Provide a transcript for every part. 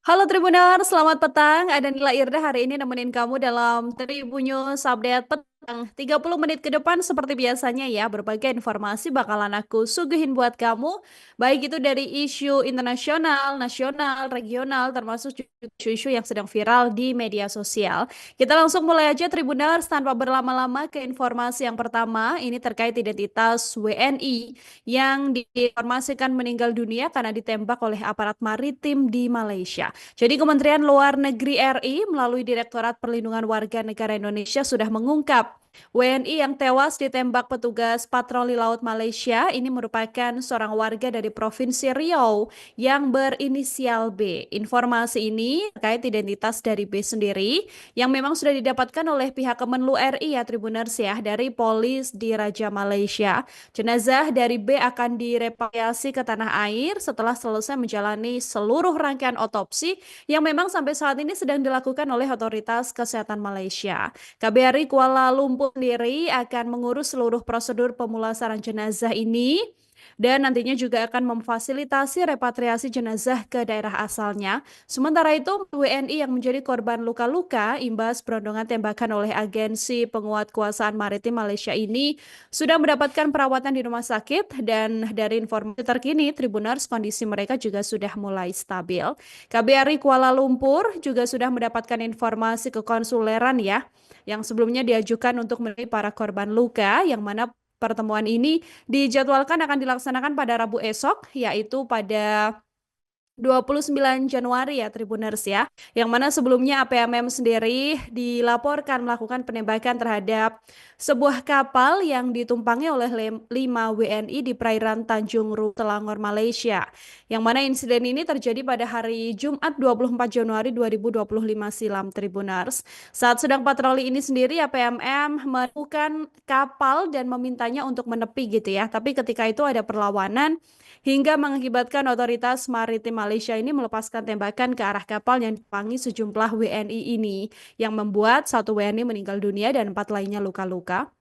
Halo Tribuners, selamat petang. Ada Nila Irda hari ini nemenin kamu dalam Tribunnews Update petang. 30 menit ke depan seperti biasanya ya, berbagai informasi bakalan aku suguhin buat kamu. Baik itu dari isu internasional, nasional, regional, termasuk juga isu-isu yang sedang viral di media sosial. Kita langsung mulai aja Tribuners tanpa berlama-lama ke informasi yang pertama. Ini terkait identitas WNI yang diinformasikan meninggal dunia karena ditembak oleh aparat maritim di Malaysia. Jadi Kementerian Luar Negeri RI melalui Direktorat Perlindungan Warga Negara Indonesia sudah mengungkap WNI yang tewas ditembak petugas patroli laut Malaysia ini merupakan seorang warga dari Provinsi Riau yang berinisial B. Informasi ini terkait identitas dari B sendiri yang memang sudah didapatkan oleh pihak Kemenlu RI ya Tribuners ya dari Polis di Raja Malaysia. Jenazah dari B akan direpatriasi ke tanah air setelah selesai menjalani seluruh rangkaian otopsi yang memang sampai saat ini sedang dilakukan oleh otoritas kesehatan Malaysia. KBRI Kuala Lumpur sendiri akan mengurus seluruh prosedur pemulasaran jenazah ini dan nantinya juga akan memfasilitasi repatriasi jenazah ke daerah asalnya. Sementara itu, WNI yang menjadi korban luka-luka imbas perundungan tembakan oleh Agensi Penguat Kuasaan Maritim Malaysia ini sudah mendapatkan perawatan di rumah sakit dan dari informasi terkini, Tribuners kondisi mereka juga sudah mulai stabil. KBRI Kuala Lumpur juga sudah mendapatkan informasi kekonsuleran ya, yang sebelumnya diajukan untuk menemui para korban luka, yang mana pertemuan ini dijadwalkan akan dilaksanakan pada Rabu esok, yaitu pada 29 Januari ya Tribuners ya, yang mana sebelumnya APMM sendiri dilaporkan melakukan penembakan terhadap sebuah kapal yang ditumpangi oleh 5 WNI di perairan Tanjung Ru, Selangor, Malaysia. Yang mana insiden ini terjadi pada hari Jumat 24 Januari 2025 silam Tribuners. Saat sedang patroli ini sendiri APMM menemukan kapal dan memintanya untuk menepi gitu ya, tapi ketika itu ada perlawanan hingga mengakibatkan otoritas maritim Malaysia ini melepaskan tembakan ke arah kapal yang ditumpangi sejumlah WNI ini, yang membuat satu WNI meninggal dunia dan 4 lainnya luka-luka.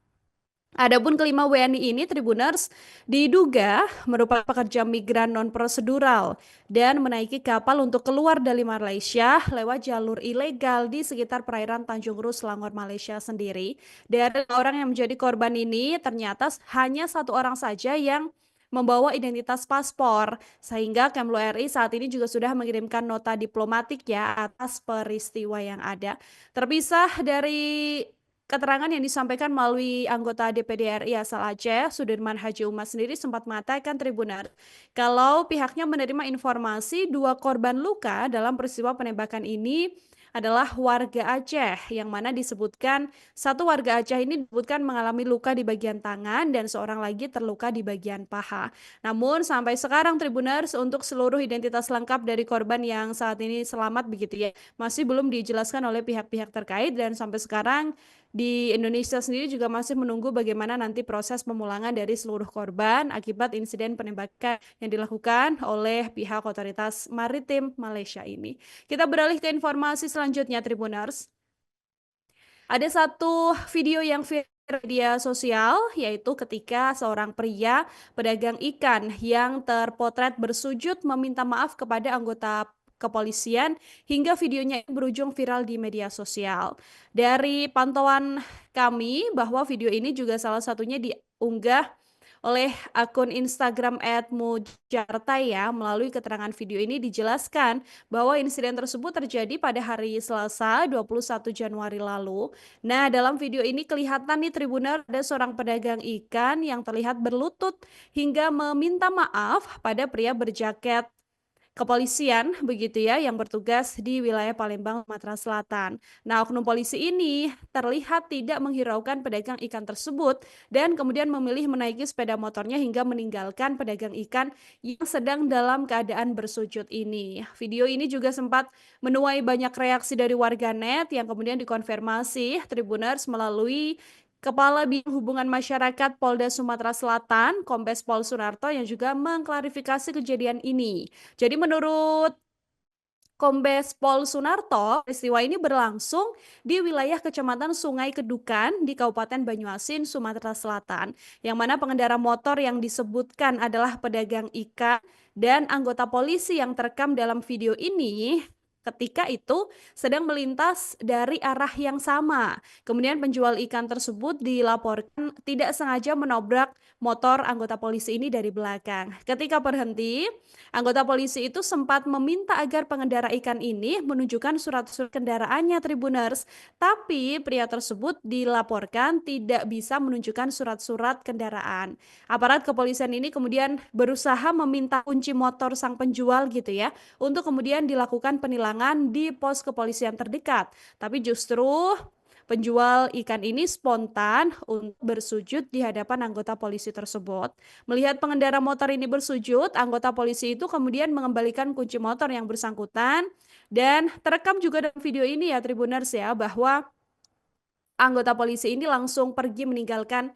Adapun kelima WNI ini, Tribuners, diduga merupakan pekerja migran non-prosedural dan menaiki kapal untuk keluar dari Malaysia lewat jalur ilegal di sekitar perairan Tanjung Ru, Selangor, Malaysia sendiri. Dari orang yang menjadi korban ini, ternyata hanya satu orang saja yang membawa identitas paspor, sehingga Kemlu RI saat ini juga sudah mengirimkan nota diplomatik ya atas peristiwa yang ada. Terpisah dari keterangan yang disampaikan melalui anggota DPD RI asal Aceh, Sudirman Haji Umar sendiri sempat mengatakan Tribunar, kalau pihaknya menerima informasi 2 korban luka dalam peristiwa penembakan ini adalah warga Aceh, yang mana disebutkan satu warga Aceh ini disebutkan mengalami luka di bagian tangan dan seorang lagi terluka di bagian paha. Namun sampai sekarang Tribuners, untuk seluruh identitas lengkap dari korban yang saat ini selamat begitu ya, masih belum dijelaskan oleh pihak-pihak terkait, dan sampai sekarang di Indonesia sendiri juga masih menunggu bagaimana nanti proses pemulangan dari seluruh korban akibat insiden penembakan yang dilakukan oleh pihak otoritas maritim Malaysia ini. Kita beralih ke informasi selanjutnya, Tribuners. Ada satu video yang viral di media sosial, yaitu ketika seorang pria pedagang ikan yang terpotret bersujud meminta maaf kepada anggota kepolisian hingga videonya berujung viral di media sosial. Dari pantauan kami bahwa video ini juga salah satunya diunggah oleh akun Instagram @mujarta ya. Melalui keterangan video ini dijelaskan bahwa insiden tersebut terjadi pada hari Selasa 21 Januari lalu. Nah, dalam video ini kelihatan nih Tribuner, ada seorang pedagang ikan yang terlihat berlutut hingga meminta maaf pada pria berjaket kepolisian begitu ya yang bertugas di wilayah Palembang, Sumatera Selatan. Nah, oknum polisi ini terlihat tidak menghiraukan pedagang ikan tersebut dan kemudian memilih menaiki sepeda motornya hingga meninggalkan pedagang ikan yang sedang dalam keadaan bersujud ini. Video ini juga sempat menuai banyak reaksi dari warganet yang kemudian dikonfirmasi Tribuners melalui Kepala Bidang Hubungan Masyarakat Polda Sumatera Selatan, Kombes Pol Sunarto, yang juga mengklarifikasi kejadian ini. Jadi menurut Kombes Pol Sunarto, peristiwa ini berlangsung di wilayah Kecamatan Sungai Kedukan di Kabupaten Banyuasin, Sumatera Selatan, yang mana pengendara motor yang disebutkan adalah pedagang ikan dan anggota polisi yang terekam dalam video ini ketika itu sedang melintas dari arah yang sama. Kemudian penjual ikan tersebut dilaporkan tidak sengaja menobrak motor anggota polisi ini dari belakang. Ketika berhenti, anggota polisi itu sempat meminta agar pengendara ikan ini menunjukkan surat-surat kendaraannya, Tribuners. Tapi pria tersebut dilaporkan tidak bisa menunjukkan surat-surat kendaraan. Aparat kepolisian ini kemudian berusaha meminta kunci motor sang penjual gitu ya, untuk kemudian dilakukan penilangan di pos kepolisian terdekat. Tapi justru penjual ikan ini spontan untuk bersujud di hadapan anggota polisi tersebut. Melihat pengendara motor ini bersujud, anggota polisi itu kemudian mengembalikan kunci motor yang bersangkutan dan terekam juga dalam video ini ya Tribuners ya, bahwa anggota polisi ini langsung pergi meninggalkan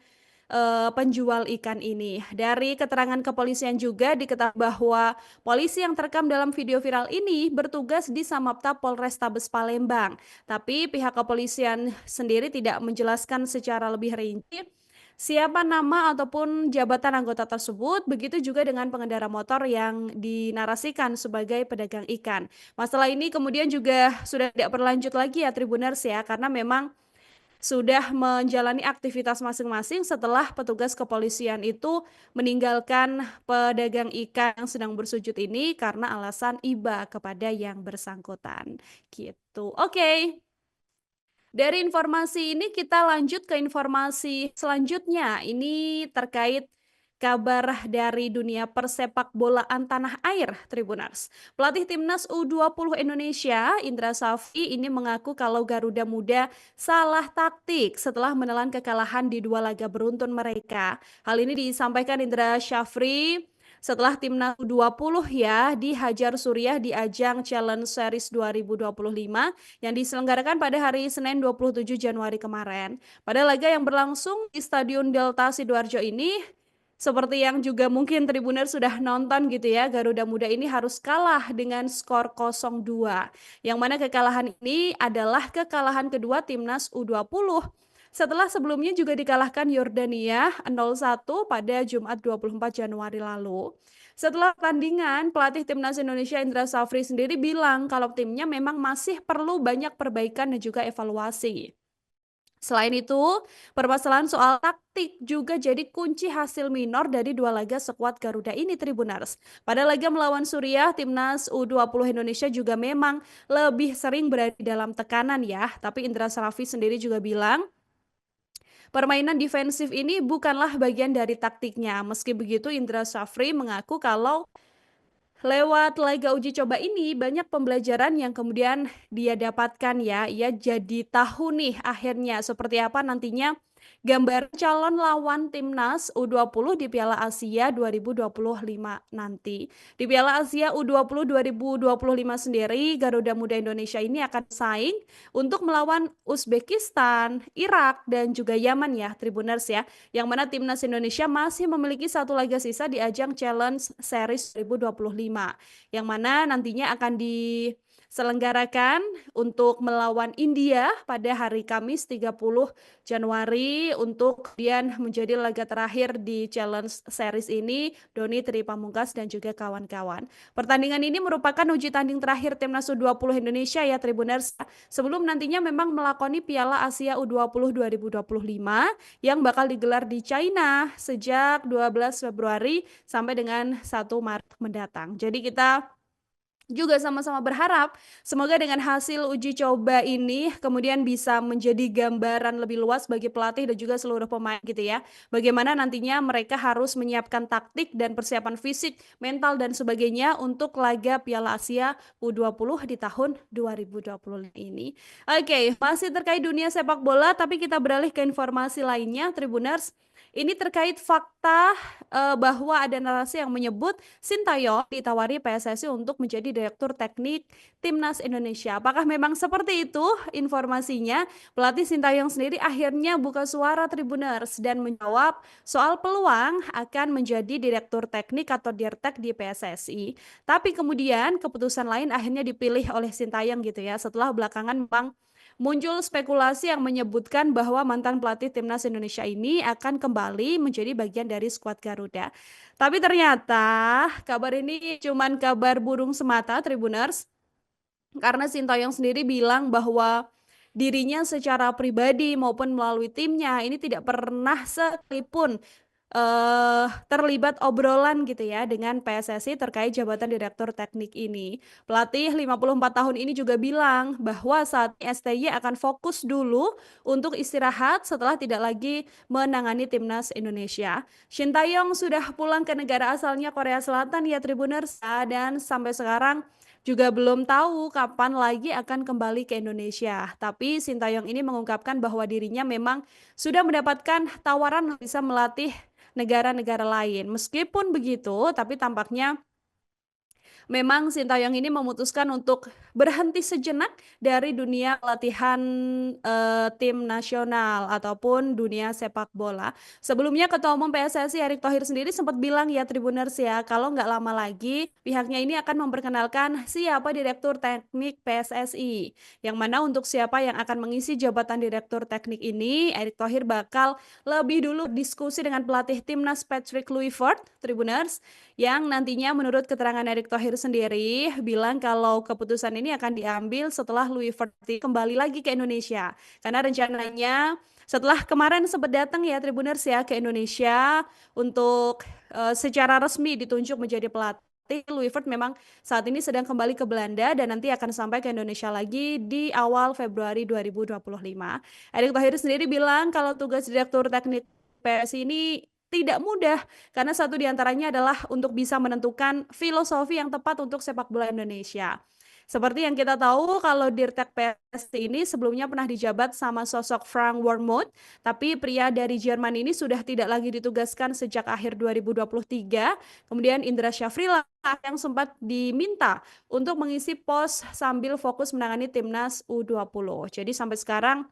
penjual ikan ini. Dari keterangan kepolisian juga diketahui bahwa polisi yang terekam dalam video viral ini bertugas di Samapta Polrestabes Palembang. Tapi pihak kepolisian sendiri tidak menjelaskan secara lebih rinci siapa nama ataupun jabatan anggota tersebut, begitu juga dengan pengendara motor yang dinarasikan sebagai pedagang ikan. Masalah ini kemudian juga sudah tidak berlanjut lagi ya Tribuners ya, karena memang sudah menjalani aktivitas masing-masing setelah petugas kepolisian itu meninggalkan pedagang ikan yang sedang bersujud ini karena alasan iba kepada yang bersangkutan. Gitu. Oke. Dari informasi ini kita lanjut ke informasi selanjutnya. Ini terkait kabar dari dunia persepak bolaan tanah air, Tribuners. Pelatih timnas U20 Indonesia, Indra Safri, ini mengaku kalau Garuda Muda salah taktik setelah menelan kekalahan di 2 laga beruntun mereka. Hal ini disampaikan Indra Syafri setelah timnas U20 ya dihajar Suriah di ajang Challenge Series 2025 yang diselenggarakan pada hari Senin 27 Januari kemarin. Pada laga yang berlangsung di Stadion Delta Sidoarjo ini, seperti yang juga mungkin Tribuner sudah nonton gitu ya, Garuda Muda ini harus kalah dengan skor 0-2. Yang mana kekalahan ini adalah kekalahan kedua timnas U20. Setelah sebelumnya juga dikalahkan Yordania 0-1 pada Jumat 24 Januari lalu. Setelah pertandingan, pelatih timnas Indonesia Indra Safri sendiri bilang kalau timnya memang masih perlu banyak perbaikan dan juga evaluasi. Selain itu, permasalahan soal taktik juga jadi kunci hasil minor dari 2 laga skuad Garuda ini, Tribuners. Pada laga melawan Suriah, timnas U20 Indonesia juga memang lebih sering berada di dalam tekanan ya. Tapi Indra Safri sendiri juga bilang, permainan defensif ini bukanlah bagian dari taktiknya. Meski begitu, Indra Safri mengaku kalau lewat laga uji coba ini banyak pembelajaran yang kemudian dia dapatkan ya. Ia jadi tahu nih akhirnya seperti apa nantinya gambar calon lawan timnas U20 di Piala Asia 2025 nanti. Di Piala Asia U20 2025 sendiri, Garuda Muda Indonesia ini akan saing untuk melawan Uzbekistan, Irak, dan juga Yaman ya, Tribuners ya. Yang mana timnas Indonesia masih memiliki 1 laga sisa di ajang Challenge Series 2025. Yang mana nantinya akan diselenggarakan untuk melawan India pada hari Kamis 30 Januari untuk kemudian menjadi laga terakhir di Challenge Series ini, Doni Tri Pamungkas dan juga kawan-kawan. Pertandingan ini merupakan uji tanding terakhir timnas U20 Indonesia ya Tribuners, sebelum nantinya memang melakoni Piala Asia U20 2025 yang bakal digelar di China sejak 12 Februari sampai dengan 1 Maret mendatang. Jadi kita juga sama-sama berharap semoga dengan hasil uji coba ini kemudian bisa menjadi gambaran lebih luas bagi pelatih dan juga seluruh pemain gitu ya. Bagaimana nantinya mereka harus menyiapkan taktik dan persiapan fisik, mental dan sebagainya untuk laga Piala Asia U20 di tahun 2025 ini. Oke, masih terkait dunia sepak bola tapi kita beralih ke informasi lainnya Tribuners. Ini terkait fakta bahwa ada narasi yang menyebut Sintayong ditawari PSSI untuk menjadi Direktur Teknik Timnas Indonesia. Apakah memang seperti itu informasinya? Pelatih Sintayong sendiri akhirnya buka suara Tribuners dan menjawab soal peluang akan menjadi Direktur Teknik atau Dirtek di PSSI. Tapi kemudian keputusan lain akhirnya dipilih oleh Sintayong gitu ya, setelah belakangan memang muncul spekulasi yang menyebutkan bahwa mantan pelatih timnas Indonesia ini akan kembali menjadi bagian dari skuad Garuda. Tapi ternyata kabar ini cuman kabar burung semata, Tribuners. Karena Sintayong sendiri bilang bahwa dirinya secara pribadi maupun melalui timnya ini tidak pernah sekalipun terlibat obrolan gitu ya dengan PSSI terkait jabatan direktur teknik ini. Pelatih 54 tahun ini juga bilang bahwa saat ini STY akan fokus dulu untuk istirahat setelah tidak lagi menangani timnas Indonesia. Shin Taeyong sudah pulang ke negara asalnya Korea Selatan ya Tribuners dan sampai sekarang juga belum tahu kapan lagi akan kembali ke Indonesia. Tapi Shin Taeyong ini mengungkapkan bahwa dirinya memang sudah mendapatkan tawaran bisa melatih negara-negara lain. Meskipun begitu, tapi tampaknya memang Sintayong ini memutuskan untuk berhenti sejenak dari dunia latihan, tim nasional ataupun dunia sepak bola. Sebelumnya Ketua Umum PSSI Erick Thohir sendiri sempat bilang ya Tribuners ya, kalau nggak lama lagi pihaknya ini akan memperkenalkan siapa direktur teknik PSSI. Yang mana untuk siapa yang akan mengisi jabatan direktur teknik ini, Erick Thohir bakal lebih dulu diskusi dengan pelatih timnas Patrick Kluivert, Tribuners, yang nantinya menurut keterangan Erick Thohir sendiri bilang kalau keputusan ini akan diambil setelah Louis Verti kembali lagi ke Indonesia. Karena rencananya setelah kemarin sempat datang ya Tribuners ya ke Indonesia untuk secara resmi ditunjuk menjadi pelatih. Louis Vert memang saat ini sedang kembali ke Belanda dan nanti akan sampai ke Indonesia lagi di awal Februari 2025. Erick Thohir sendiri bilang kalau tugas direktur teknik PSI ini tidak mudah karena satu di antaranya adalah untuk bisa menentukan filosofi yang tepat untuk sepak bola Indonesia. Seperti yang kita tahu kalau Dirtek PSSI ini sebelumnya pernah dijabat sama sosok Frank Wormuth, tapi pria dari Jerman ini sudah tidak lagi ditugaskan sejak akhir 2023. Kemudian Indra Syafrila yang sempat diminta untuk mengisi pos sambil fokus menangani timnas U20. Jadi sampai sekarang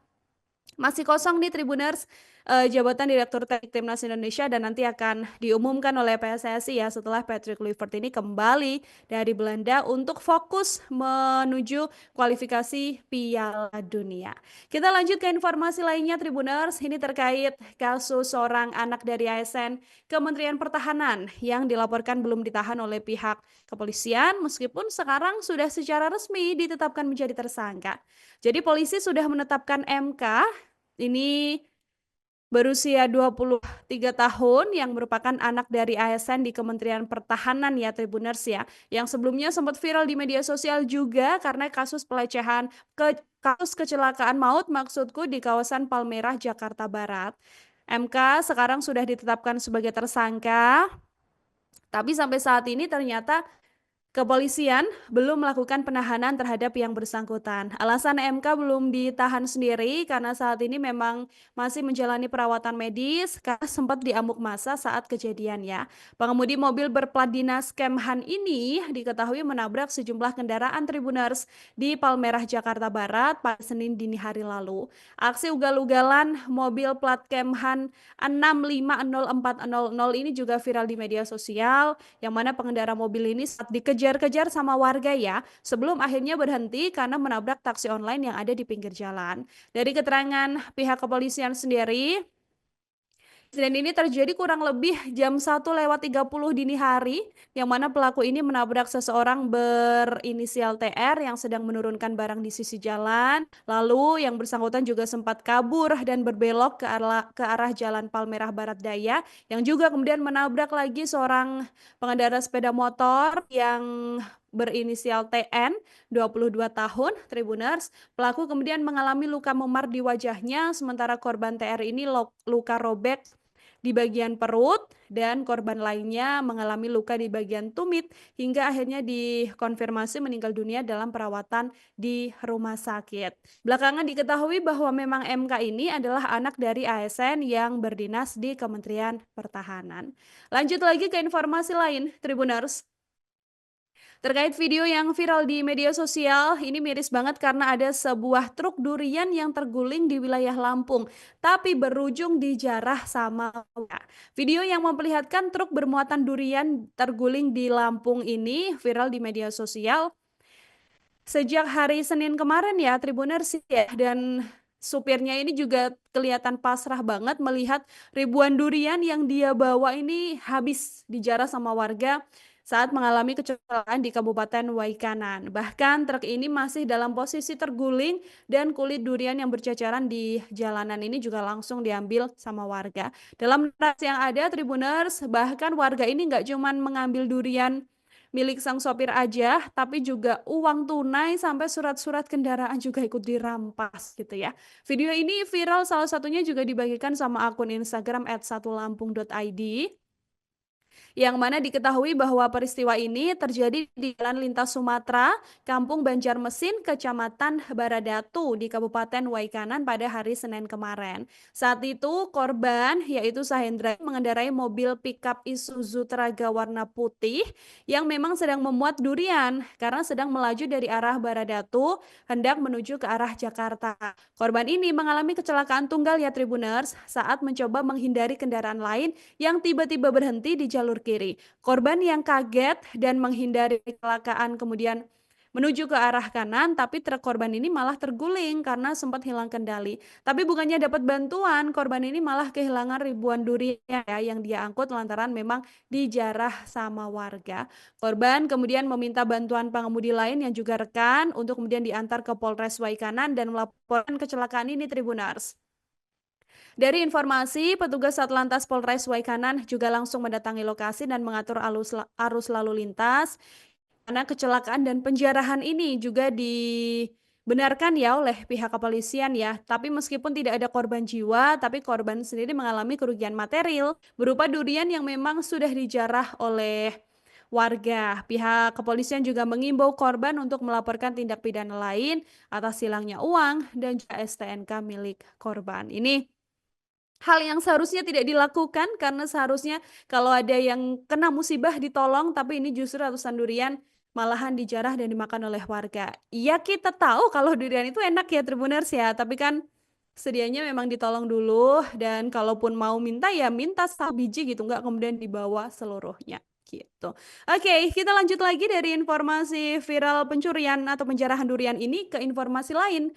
masih kosong nih Tribuners jabatan Direktur Teknik Timnas Indonesia dan nanti akan diumumkan oleh PSSI ya setelah Patrick Kluivert ini kembali dari Belanda untuk fokus menuju kualifikasi Piala Dunia. Kita lanjut ke informasi lainnya Tribuners, ini terkait kasus seorang anak dari ASN Kementerian Pertahanan yang dilaporkan belum ditahan oleh pihak kepolisian meskipun sekarang sudah secara resmi ditetapkan menjadi tersangka. Jadi polisi sudah menetapkan MK ini berusia 23 tahun yang merupakan anak dari ASN di Kementerian Pertahanan ya Tribuners ya, yang sebelumnya sempat viral di media sosial juga karena kasus pelecehan kasus kecelakaan maut maksudku di kawasan Palmerah Jakarta Barat. MK sekarang sudah ditetapkan sebagai tersangka, tapi sampai saat ini ternyata kepolisian belum melakukan penahanan terhadap yang bersangkutan. Alasan MK belum ditahan sendiri karena saat ini memang masih menjalani perawatan medis karena sempat diamuk massa saat kejadian ya. Pengemudi mobil berplat dinas Kemhan ini diketahui menabrak sejumlah kendaraan Tribuners di Palmerah Jakarta Barat pada Senin dini hari lalu. Aksi ugal-ugalan mobil plat Kemhan 650400 ini juga viral di media sosial yang mana pengendara mobil ini saat dikejar-kejar sama warga ya, sebelum akhirnya berhenti karena menabrak taksi online yang ada di pinggir jalan. Dari keterangan pihak kepolisian sendiri, insiden ini terjadi kurang lebih jam 1:30 dini hari, yang mana pelaku ini menabrak seseorang berinisial TR yang sedang menurunkan barang di sisi jalan. Lalu yang bersangkutan juga sempat kabur dan berbelok ke arah Jalan Palmerah Barat Daya, yang juga kemudian menabrak lagi seorang pengendara sepeda motor yang berinisial TN, 22 tahun, Tribuners. Pelaku kemudian mengalami luka memar di wajahnya, sementara korban TR ini luka robek di bagian perut dan korban lainnya mengalami luka di bagian tumit hingga akhirnya dikonfirmasi meninggal dunia dalam perawatan di rumah sakit. Belakangan diketahui bahwa memang MK ini adalah anak dari ASN yang berdinas di Kementerian Pertahanan. Lanjut lagi ke informasi lain, Tribuners. Terkait video yang viral di media sosial, ini miris banget karena ada sebuah truk durian yang terguling di wilayah Lampung, tapi berujung dijarah sama warga. Video yang memperlihatkan truk bermuatan durian terguling di Lampung ini viral di media sosial sejak hari Senin kemarin ya, Tribuners ya, dan supirnya ini juga kelihatan pasrah banget melihat ribuan durian yang dia bawa ini habis dijarah sama warga saat mengalami kecelakaan di Kabupaten Waikanan. Bahkan truk ini masih dalam posisi terguling dan kulit durian yang berceceran di jalanan ini juga langsung diambil sama warga. Dalam narasi yang ada, Tribuners, bahkan warga ini nggak cuman mengambil durian milik sang sopir aja, tapi juga uang tunai sampai surat-surat kendaraan juga ikut dirampas gitu ya. Video ini viral salah satunya juga dibagikan sama akun Instagram @satulampung.id yang mana diketahui bahwa peristiwa ini terjadi di Jalan Lintas Sumatera, Kampung Banjarmesin, Kecamatan Baradatu di Kabupaten Waikanan pada hari Senin kemarin. Saat itu korban yaitu Sahendra mengendarai mobil pickup Isuzu Teraga warna putih yang memang sedang memuat durian karena sedang melaju dari arah Baradatu hendak menuju ke arah Jakarta. Korban ini mengalami kecelakaan tunggal ya Tribuners saat mencoba menghindari kendaraan lain yang tiba-tiba berhenti di jalur kiri. Korban yang kaget dan menghindari kecelakaan kemudian menuju ke arah kanan, tapi truk korban ini malah terguling karena sempat hilang kendali. Tapi bukannya dapat bantuan, korban ini malah kehilangan ribuan durian ya yang dia angkut lantaran memang dijarah sama warga. Korban kemudian meminta bantuan pengemudi lain yang juga rekan untuk kemudian diantar ke Polres Waikanan dan melaporkan kecelakaan ini Tribunars. Dari informasi, petugas Satlantas Polres Waikanan juga langsung mendatangi lokasi dan mengatur arus lalu lintas. Karena kecelakaan dan penjarahan ini juga dibenarkan ya oleh pihak kepolisian ya. Tapi meskipun tidak ada korban jiwa, tapi korban sendiri mengalami kerugian material berupa durian yang memang sudah dijarah oleh warga. Pihak kepolisian juga mengimbau korban untuk melaporkan tindak pidana lain atas hilangnya uang dan juga STNK milik korban. Ini hal yang seharusnya tidak dilakukan karena seharusnya kalau ada yang kena musibah ditolong, tapi ini justru ratusan durian malahan dijarah dan dimakan oleh warga. Ya kita tahu kalau durian itu enak ya Tribuners ya, tapi kan sedianya memang ditolong dulu dan kalaupun mau minta ya minta 1 biji gitu, nggak kemudian dibawa seluruhnya gitu. Oke, kita lanjut lagi dari informasi viral pencurian atau penjarahan durian ini ke informasi lain.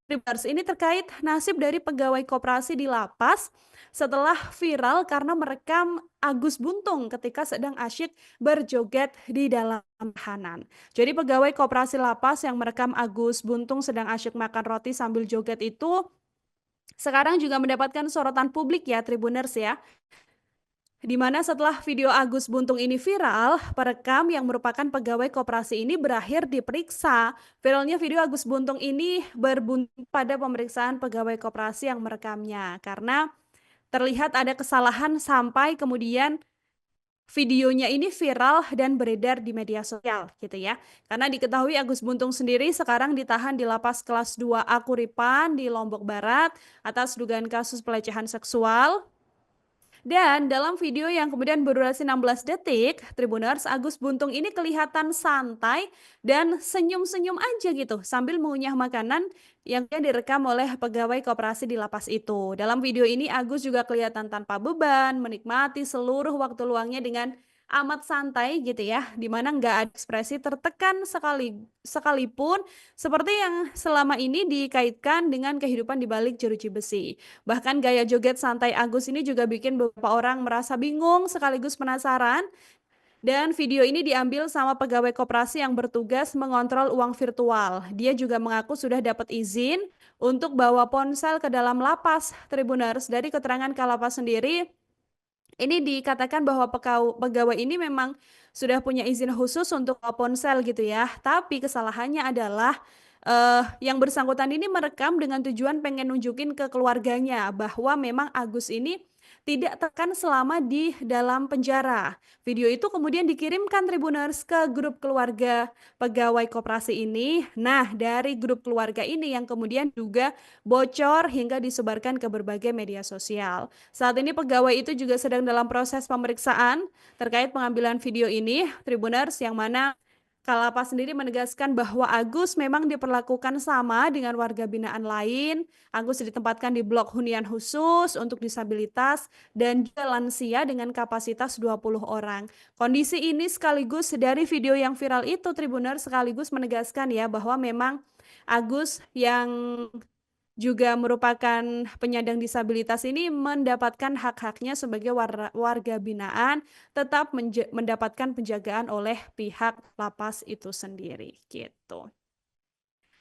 Tribuners, ini terkait nasib dari pegawai koperasi di lapas setelah viral karena merekam Agus Buntung ketika sedang asyik berjoget di dalam tahanan. Jadi pegawai koperasi lapas yang merekam Agus Buntung sedang asyik makan roti sambil joget itu sekarang juga mendapatkan sorotan publik ya Tribuners ya. Di mana setelah video Agus Buntung ini viral, perekam yang merupakan pegawai koperasi ini berakhir diperiksa. Viralnya video Agus Buntung ini berbuntu pada pemeriksaan pegawai koperasi yang merekamnya karena terlihat ada kesalahan sampai kemudian videonya ini viral dan beredar di media sosial gitu ya. Karena diketahui Agus Buntung sendiri sekarang ditahan di lapas kelas 2 Akuripan di Lombok Barat atas dugaan kasus pelecehan seksual. Dan dalam video yang kemudian berdurasi 16 detik, Tribuners, Agus Buntung ini kelihatan santai dan senyum-senyum aja gitu sambil mengunyah makanan yang direkam oleh pegawai koperasi di lapas itu. Dalam video ini Agus juga kelihatan tanpa beban, menikmati seluruh waktu luangnya dengan amat santai gitu ya, dimana nggak ada ekspresi tertekan sekalipun seperti yang selama ini dikaitkan dengan kehidupan di balik jeruji besi. Bahkan gaya joget santai Agus ini juga bikin beberapa orang merasa bingung sekaligus penasaran. Dan video ini diambil sama pegawai koperasi yang bertugas mengontrol uang virtual. Dia juga mengaku sudah dapat izin untuk bawa ponsel ke dalam lapas. Tribuners, dari keterangan Kalapas sendiri, ini dikatakan bahwa pegawai ini memang sudah punya izin khusus untuk bawa ponsel gitu ya. Tapi kesalahannya adalah yang bersangkutan ini merekam dengan tujuan pengen nunjukin ke keluarganya bahwa memang Agus ini tidak tekan selama di dalam penjara. Video itu kemudian dikirimkan Tribuners ke grup keluarga pegawai koperasi ini. Nah, dari grup keluarga ini yang kemudian juga bocor hingga disebarkan ke berbagai media sosial. Saat ini pegawai itu juga sedang dalam proses pemeriksaan terkait pengambilan video ini, Tribuners, yang mana Kalapas sendiri menegaskan bahwa Agus memang diperlakukan sama dengan warga binaan lain. Agus ditempatkan di blok hunian khusus untuk disabilitas dan juga lansia dengan kapasitas 20 orang. Kondisi ini sekaligus dari video yang viral itu, Tribuner, sekaligus menegaskan ya bahwa memang Agus yang juga merupakan penyandang disabilitas ini mendapatkan hak-haknya sebagai warga binaan, tetap mendapatkan penjagaan oleh pihak lapas itu sendiri, gitu.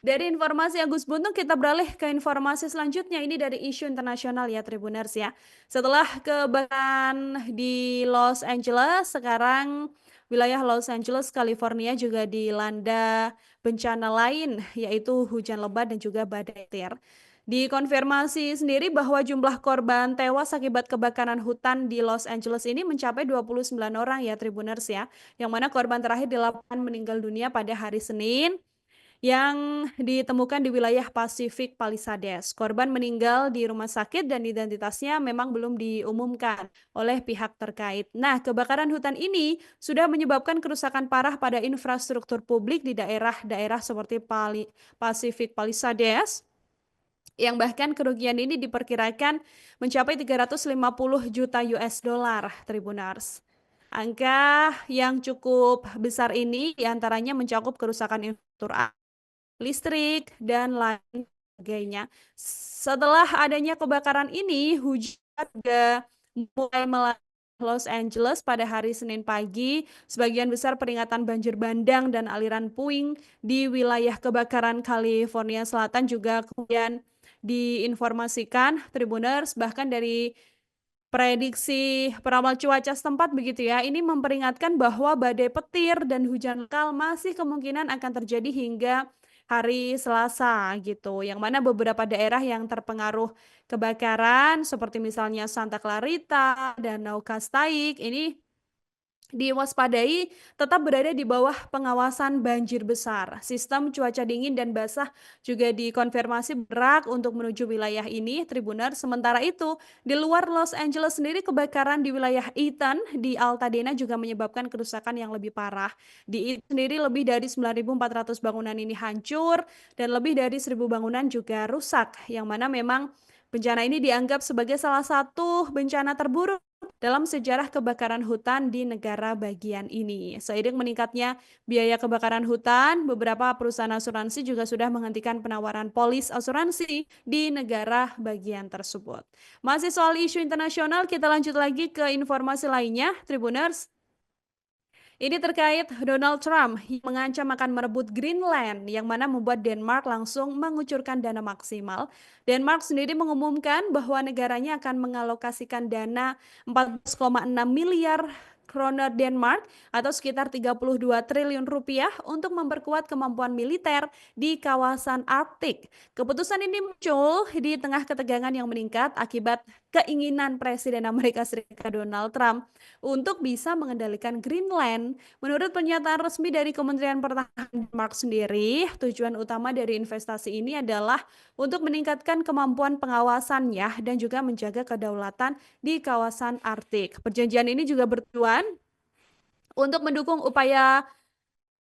Dari informasi Agus Buntung kita beralih ke informasi selanjutnya, ini dari isu internasional ya Tribuners ya. Setelah kebakaran di Los Angeles, sekarang wilayah Los Angeles, California juga dilanda bencana lain, yaitu hujan lebat dan juga badai petir. Dikonfirmasi sendiri bahwa jumlah korban tewas akibat kebakaran hutan di Los Angeles ini mencapai 29 orang ya Tribuners ya. Yang mana korban terakhir dilaporkan meninggal dunia pada hari Senin yang ditemukan di wilayah Pacific Palisades. Korban meninggal di rumah sakit dan identitasnya memang belum diumumkan oleh pihak terkait. Nah, kebakaran hutan ini sudah menyebabkan kerusakan parah pada infrastruktur publik di daerah-daerah seperti Pacific Palisades, yang bahkan kerugian ini diperkirakan mencapai 350 juta US dollar, Tribunars. Angka yang cukup besar ini diantaranya mencakup kerusakan infrastruktur listrik, dan lain sebagainya. Setelah adanya kebakaran ini, hujan juga mulai melanda Los Angeles pada hari Senin pagi. Sebagian besar peringatan banjir bandang dan aliran puing di wilayah kebakaran California Selatan juga kemudian diinformasikan Tribuners, bahkan dari prediksi peramal cuaca setempat begitu ya, ini memperingatkan bahwa badai petir dan hujan lokal masih kemungkinan akan terjadi hingga hari Selasa gitu. Yang mana beberapa daerah yang terpengaruh kebakaran seperti misalnya Santa Clarita, Danau Kastaik ini diwaspadai tetap berada di bawah pengawasan banjir besar. Sistem cuaca dingin dan basah juga dikonfirmasi bergerak untuk menuju wilayah ini, Tribuners. Sementara itu, di luar Los Angeles sendiri kebakaran di wilayah Eaton di Altadena juga menyebabkan kerusakan yang lebih parah. Di Eaton sendiri lebih dari 9.400 bangunan ini hancur dan lebih dari 1.000 bangunan juga rusak, yang mana memang bencana ini dianggap sebagai salah satu bencana terburuk dalam sejarah kebakaran hutan di negara bagian ini. Seiring meningkatnya biaya kebakaran hutan, beberapa perusahaan asuransi juga sudah menghentikan penawaran polis asuransi di negara bagian tersebut. Masih soal isu internasional, kita lanjut lagi ke informasi lainnya, Tribuners. Ini terkait Donald Trump yang mengancam akan merebut Greenland, yang mana membuat Denmark langsung mengucurkan dana maksimal. Denmark sendiri mengumumkan bahwa negaranya akan mengalokasikan dana 14,6 miliar kroner Denmark atau sekitar 32 triliun rupiah untuk memperkuat kemampuan militer di kawasan Arktik. Keputusan ini muncul di tengah ketegangan yang meningkat akibat keinginan Presiden Amerika Serikat Donald Trump untuk bisa mengendalikan Greenland. Menurut pernyataan resmi dari Kementerian Pertahanan Denmark sendiri, tujuan utama dari investasi ini adalah untuk meningkatkan kemampuan pengawasannya dan juga menjaga kedaulatan di kawasan Arktik. Perjanjian ini juga bertujuan untuk mendukung upaya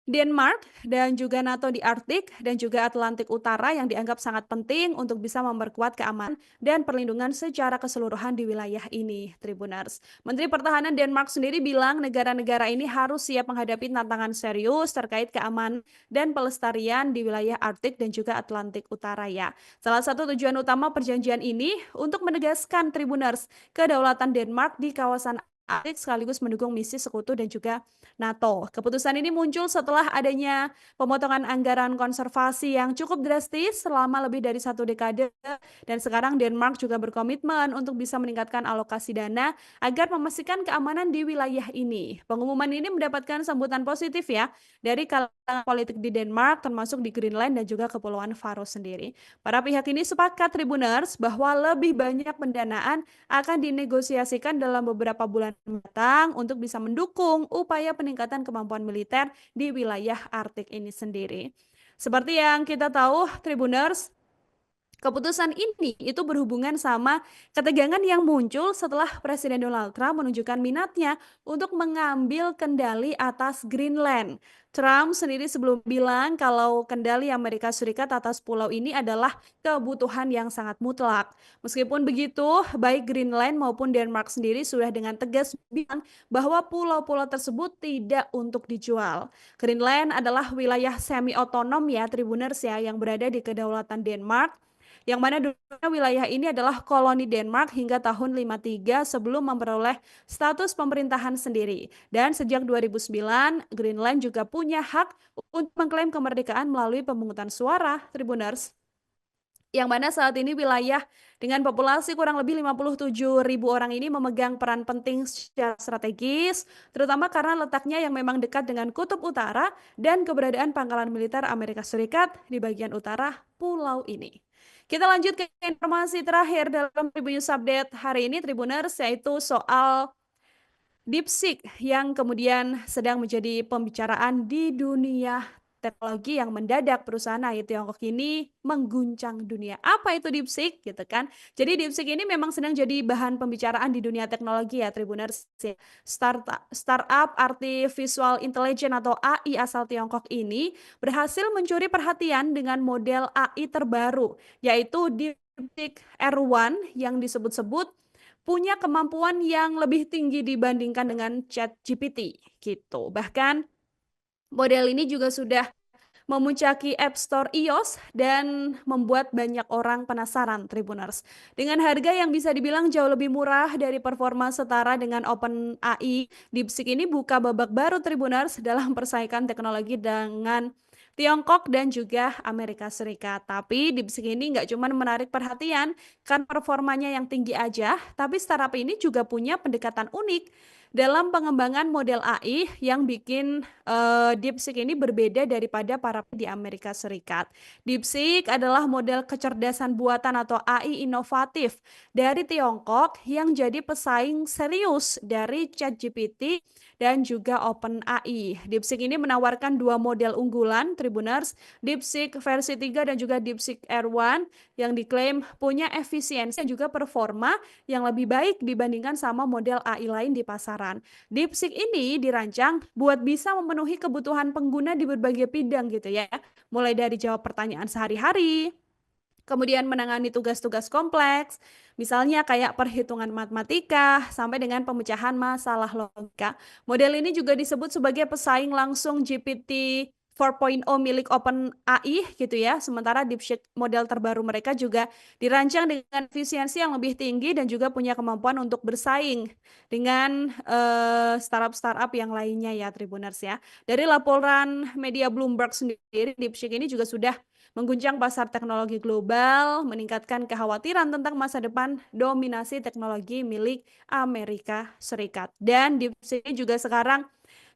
Denmark dan juga NATO di Arktik dan juga Atlantik Utara yang dianggap sangat penting untuk bisa memperkuat keamanan dan perlindungan secara keseluruhan di wilayah ini, Tribuners. Menteri Pertahanan Denmark sendiri bilang negara-negara ini harus siap menghadapi tantangan serius terkait keamanan dan pelestarian di wilayah Arktik dan juga Atlantik Utara ya. Salah satu tujuan utama perjanjian ini untuk menegaskan Tribuners kedaulatan Denmark di kawasan Arktik sekaligus mendukung misi sekutu dan juga NATO. Keputusan ini muncul setelah adanya pemotongan anggaran konservasi yang cukup drastis selama lebih dari 1 dekade, dan sekarang Denmark juga berkomitmen untuk bisa meningkatkan alokasi dana agar memastikan keamanan di wilayah ini. Pengumuman ini mendapatkan sambutan positif ya dari kalangan politik di Denmark, termasuk di Greenland dan juga Kepulauan Faroe sendiri. Para pihak ini sepakat, Tribuners, bahwa lebih banyak pendanaan akan dinegosiasikan dalam beberapa bulan mendatang untuk bisa mendukung upaya peningkatan kemampuan militer di wilayah Arktik ini sendiri. Seperti yang kita tahu, Tribuners, keputusan ini itu berhubungan sama ketegangan yang muncul setelah Presiden Donald Trump menunjukkan minatnya untuk mengambil kendali atas Greenland. Trump sendiri sebelum bilang kalau kendali Amerika Serikat atas pulau ini adalah kebutuhan yang sangat mutlak. Meskipun begitu, baik Greenland maupun Denmark sendiri sudah dengan tegas bilang bahwa pulau-pulau tersebut tidak untuk dijual. Greenland adalah wilayah semi-otonom ya, Tribuners ya, yang berada di kedaulatan Denmark, yang mana dulunya wilayah ini adalah koloni Denmark hingga tahun 53 sebelum memperoleh status pemerintahan sendiri. Dan sejak 2009, Greenland juga punya hak untuk mengklaim kemerdekaan melalui pemungutan suara, Tribuners. Yang mana saat ini wilayah dengan populasi kurang lebih 57.000 orang ini memegang peran penting secara strategis, terutama karena letaknya yang memang dekat dengan kutub utara dan keberadaan pangkalan militer Amerika Serikat di bagian utara pulau ini. Kita lanjut ke informasi terakhir dalam Tribun News Update hari ini, Tribuners, yaitu soal DeepSeek yang kemudian sedang menjadi pembicaraan di dunia teknologi yang mendadak perusahaan IT Tiongkok ini mengguncang dunia. Apa itu DeepSeek gitu kan? Jadi DeepSeek ini memang sedang jadi bahan pembicaraan di dunia teknologi ya Tribuners. Startup Artificial Intelligence atau AI asal Tiongkok ini berhasil mencuri perhatian dengan model AI terbaru yaitu DeepSeek R1 yang disebut-sebut punya kemampuan yang lebih tinggi dibandingkan dengan ChatGPT gitu. Bahkan model ini juga sudah memuncaki App Store iOS dan membuat banyak orang penasaran, Tribuners. Dengan harga yang bisa dibilang jauh lebih murah dari performa setara dengan OpenAI, DeepSeek ini buka babak baru, Tribuners, dalam persaingan teknologi dengan Tiongkok dan juga Amerika Serikat. Tapi DeepSeek ini nggak cuma menarik perhatian karena performanya yang tinggi aja, tapi startup ini juga punya pendekatan unik dalam pengembangan model AI yang bikin DeepSeek ini berbeda daripada para di Amerika Serikat. DeepSeek adalah model kecerdasan buatan atau AI inovatif dari Tiongkok yang jadi pesaing serius dari ChatGPT dan juga OpenAI. DeepSeek ini menawarkan dua model unggulan, Tribuners, DeepSeek versi 3 dan juga DeepSeek R1 yang diklaim punya efisiensi dan juga performa yang lebih baik dibandingkan sama model AI lain di pasaran. DeepSeek ini dirancang buat bisa memenuhi kebutuhan pengguna di berbagai bidang gitu ya. Mulai dari jawab pertanyaan sehari-hari, kemudian menangani tugas-tugas kompleks, misalnya kayak perhitungan matematika, sampai dengan pemecahan masalah logika. Model ini juga disebut sebagai pesaing langsung GPT 4.0 milik OpenAI gitu ya. Sementara DeepSeek model terbaru mereka juga dirancang dengan efisiensi yang lebih tinggi dan juga punya kemampuan untuk bersaing dengan startup-startup yang lainnya ya Tribuners ya. Dari laporan media Bloomberg sendiri, DeepSeek ini juga sudah mengguncang pasar teknologi global, meningkatkan kekhawatiran tentang masa depan dominasi teknologi milik Amerika Serikat. Dan DeepSeek juga sekarang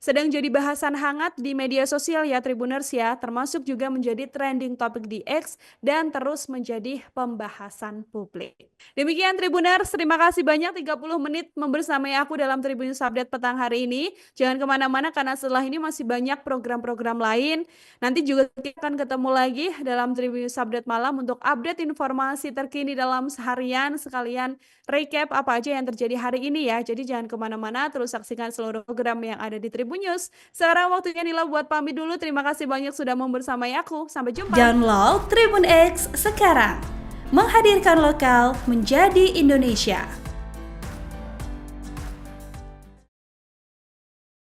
sedang jadi bahasan hangat di media sosial ya Tribuners ya, termasuk juga menjadi trending topik di X dan terus menjadi pembahasan publik. Demikian Tribuners, terima kasih banyak 30 menit membersamai aku dalam Tribun News Update petang hari ini. Jangan kemana-mana karena setelah ini masih banyak program-program lain. Nanti juga kita akan ketemu lagi dalam Tribun News Update malam untuk update informasi terkini dalam seharian sekalian recap apa aja yang terjadi hari ini ya. Jadi jangan kemana-mana, terus saksikan seluruh program yang ada di Tribun News. Sekarang waktunya Nila buat pamit dulu. Terima kasih banyak sudah membersamai aku. Sampai jumpa. Download Tribun X sekarang. Menghadirkan lokal menjadi Indonesia.